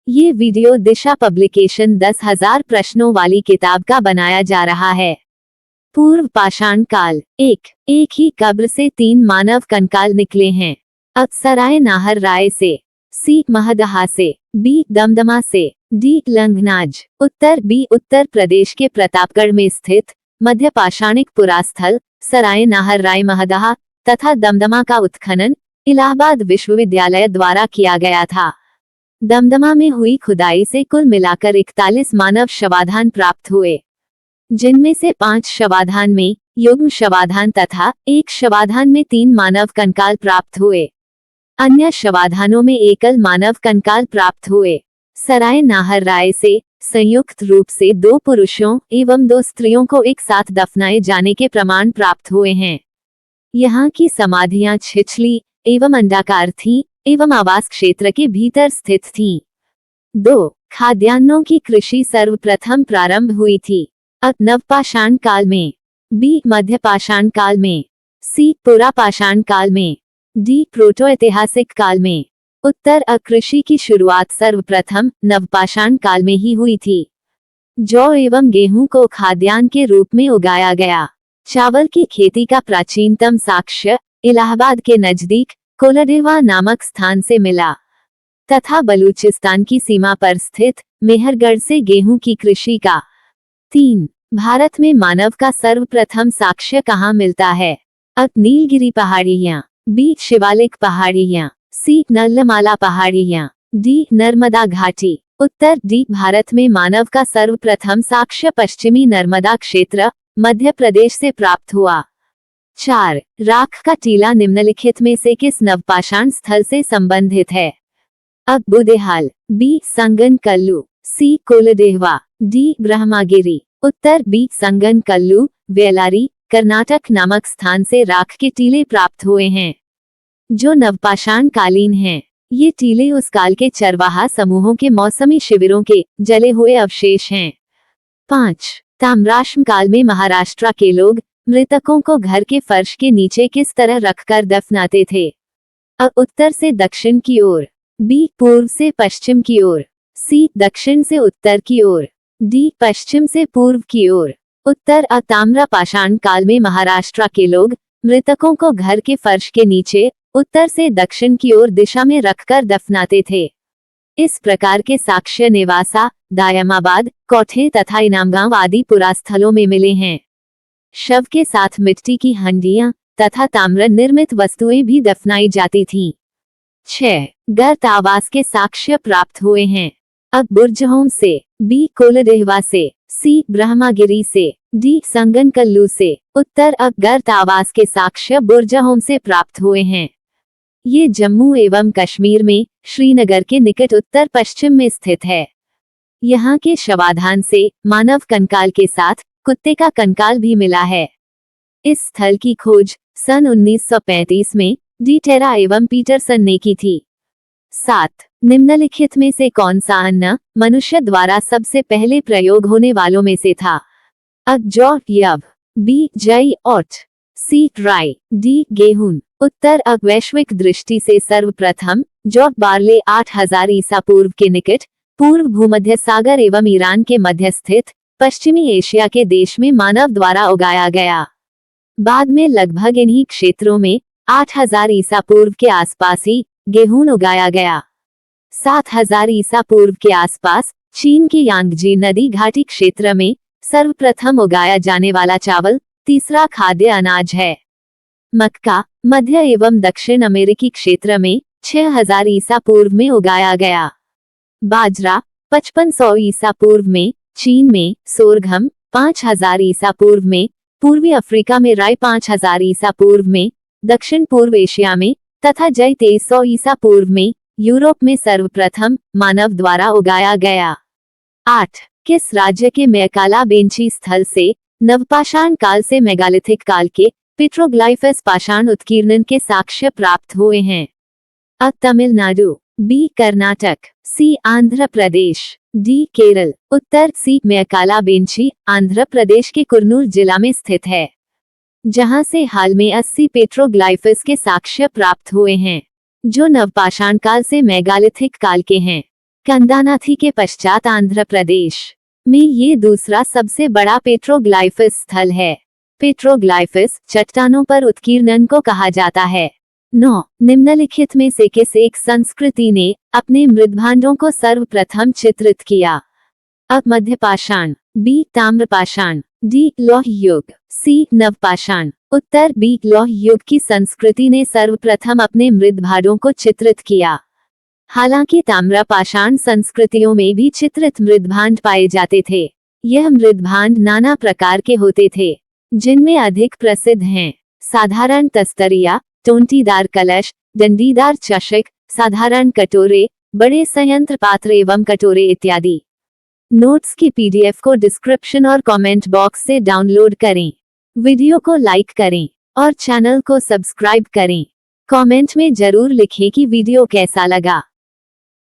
ये वीडियो दिशा पब्लिकेशन 10,000 प्रश्नों वाली किताब का बनाया जा रहा है। पूर्व पाषाण काल। एक ही कब्र से 3 मानव कंकाल निकले हैं। सराय नाहर राय से, सी महदहा से, बी दमदमा से, डी लंघनाज। उत्तर बी उत्तर प्रदेश के प्रतापगढ़ में स्थित मध्य पाषाणिक पुरास्थल सराय नाहर राय महदहा तथा दमदमा का उत्खनन इलाहाबाद विश्वविद्यालय द्वारा किया गया था। दमदमा में हुई खुदाई से कुल मिलाकर 41 मानव शवाधान प्राप्त हुए, जिनमें से 5 शवाधान में युग्म शवाधान तथा 1 शवाधान में 3 मानव कंकाल प्राप्त हुए। अन्य शवाधानों में एकल मानव कंकाल प्राप्त हुए। सराय नाहर राय से संयुक्त रूप से 2 पुरुषों एवं 2 स्त्रियों को एक साथ दफनाए जाने के प्रमाण प्राप्त हुए हैं। यहाँ की समाधियां छिछली एवं अंडाकार थीं एवं आवास क्षेत्र के भीतर स्थित थीं। 2 खाद्यान्नों की कृषि सर्वप्रथम प्रारंभ हुई थी। नवपाषाण काल में, बी मध्य पाषाण काल में, सी पुरापाषाण काल में, डी प्रोटो ऐतिहासिक काल में। उत्तर कृषि की शुरुआत सर्वप्रथम नवपाषाण काल में ही हुई थी। जौ एवं गेहूं को खाद्यान्न के रूप में उगाया गया। चावल की खेती का प्राचीनतम साक्ष्य इलाहाबाद के नजदीक कोलाडेवा नामक स्थान से मिला तथा बलूचिस्तान की सीमा पर स्थित मेहरगढ़ से गेहूं की कृषि का। 3 भारत में मानव का सर्वप्रथम साक्ष्य कहाँ मिलता है? नीलगिरी पहाड़ियाँ, बी शिवालिक पहाड़ियाँ, सी नल्लमाला पहाड़ियाँ, डी नर्मदा घाटी। उत्तर डी भारत में मानव का सर्वप्रथम साक्ष्य पश्चिमी नर्मदा क्षेत्र मध्य प्रदेश से प्राप्त हुआ। 4 राख का टीला निम्नलिखित में से किस नवपाषाण स्थल से संबंधित है? बुदेहाल, बी संगन कल्लू, सी कोलदेहवा, डी ब्रह्मागिरी। उत्तर बी संगन कल्लू वेलारी कर्नाटक नामक स्थान से राख के टीले प्राप्त हुए हैं, जो नवपाषाण कालीन हैं। ये टीले उस काल के चरवाहा समूहों के मौसमी शिविरों के जले हुए अवशेष हैं। 5 ताम्राश्म काल में महाराष्ट्र के लोग मृतकों को घर के फर्श के नीचे किस तरह रखकर दफनाते थे? उत्तर से दक्षिण की ओर, बी पूर्व से पश्चिम की ओर, सी दक्षिण से उत्तर की ओर, डी पश्चिम से पूर्व की ओर। उत्तर ताम्र पाषाण काल में महाराष्ट्र के लोग मृतकों को घर के फर्श के नीचे उत्तर से दक्षिण की ओर दिशा में रखकर दफनाते थे। इस प्रकार के साक्ष्य नेवासा, दायमाबाद, कोठे तथा इनामगांव आदि पुरास्थलों में मिले हैं। शव के साथ मिट्टी की हंडियां तथा ताम्र निर्मित वस्तुएं भी दफनाई जाती थीं। 6 गर्त आवास के साक्ष्य प्राप्त हुए हैं। बुर्जहोम से, बी कोलदेहवा से, सी ब्रह्मागिरी से, डी संगनकल्लू से। उत्तर गर्त आवास के साक्ष्य बुर्जहोम से प्राप्त हुए हैं। ये जम्मू एवं कश्मीर में श्रीनगर के निकट उत्तर पश्चिम में स्थित है। यहाँ के शवाधान से मानव कंकाल के साथ कुत्ते का कंकाल भी मिला है। इस स्थल की खोज सन 1935 में डी टेरा एवं पीटरसन ने की थी। 7 निम्नलिखित में से कौन सा अन्न मनुष्य द्वारा सबसे पहले प्रयोग होने वालों में से था? जौ यव, बी जई ओट, सी राई, डी गेहूं। उत्तर वैश्विक दृष्टि से सर्वप्रथम जौ बार्ले 8000 ईसा पूर्व के निकट पूर्व भूमध्य सागर एवं ईरान के मध्य स्थित पश्चिमी एशिया के देश में मानव द्वारा उगाया गया। बाद में लगभग इन्हीं क्षेत्रों में 8000 ईसा पूर्व के आसपास ही गेहूं उगाया गया। 7000 ईसा पूर्व के आसपास चीन की यांगजी नदी घाटी क्षेत्र में सर्वप्रथम उगाया जाने वाला चावल तीसरा खाद्य अनाज है। मक्का मध्य एवं दक्षिण अमेरिकी क्षेत्र में 6000 ईसा पूर्व में उगाया गया। बाजरा 5500 ईसा पूर्व में चीन में, सोरघम 5000 ईसा पूर्व में, पूर्वी अफ्रीका में राई 5000 ईसा पूर्व में, दक्षिण पूर्व एशिया में तथा जय 2300 ईसा पूर्व में यूरोप में सर्वप्रथम मानव द्वारा उगाया गया। 8 किस राज्य के मैकाला बेंची स्थल से नवपाषाण काल से मेगालिथिक काल के पेट्रोग्लाइफस पाषाण उत्कीर्णन के साक्ष्य प्राप्त हुए हैं? तमिलनाडु, बी कर्नाटक, सी आंध्र प्रदेश, डी केरल। उत्तर सी मैकाला बेंची आंध्र प्रदेश के कुर्नूल जिला में स्थित है, जहां से हाल में 80 पेट्रोग्लाइफस के साक्ष्य प्राप्त हुए हैं, जो नवपाषाण काल से मेगालिथिक काल के हैं। कंदानाथी के पश्चात आंध्र प्रदेश में ये दूसरा सबसे बड़ा पेट्रोग्लाइफस स्थल है। पेट्रोग्लाइफस चट्टानों पर उत्कीर्णन को कहा जाता है। 9. निम्नलिखित में से किस एक संस्कृति ने अपने मृदभांडों को सर्वप्रथम चित्रित किया? अ. मध्यपाषाण, बी. ताम्रपाषाण, डी. लौह युग, सी. नवपाषाण। उत्तर बी. लौह युग की संस्कृति ने सर्वप्रथम अपने मृदभांडों को चित्रित किया। हालांकि ताम्रपाषाण संस्कृतियों में भी चित्रित मृदभांड पाए जाते थे। यह मृदभांड नाना प्रकार के होते थे, जिनमें अधिक प्रसिद्ध हैं साधारण तस्तरिया, टोंटीदार कलश, डंडीदार चषक, साधारण कटोरे, बड़े संयंत्र पात्र एवं कटोरे इत्यादि। नोट्स की पीडीएफ को डिस्क्रिप्शन और कमेंट बॉक्स से डाउनलोड करें। वीडियो को लाइक करें और चैनल को सब्सक्राइब करें। कमेंट में जरूर लिखें कि वीडियो कैसा लगा।